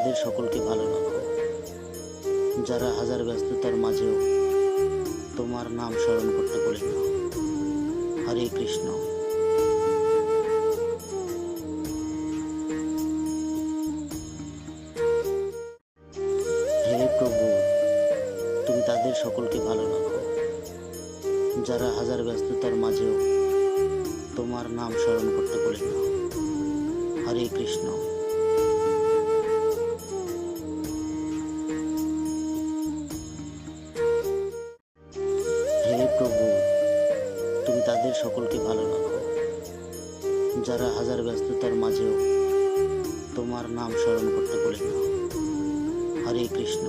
তাদের সকলকে ভালো রাখো, যারা হাজার ব্যস্ততার মাঝেও তোমার নাম স্মরণ করতে বলে না। হরে কৃষ্ণ। হে প্রভু, তুমি তাদের সকলকে ভালো রাখো, যারা হাজার ব্যস্ততার মাঝেও তোমার নাম স্মরণ করতে বলে না। হরে কৃষ্ণ। হে প্রভু, তুমি তাদের সকলকে ভালো রাখো, যারা হাজার ব্যস্ততার মাঝেও তোমার নাম স্মরণ করতে বলে না। হরে কৃষ্ণ।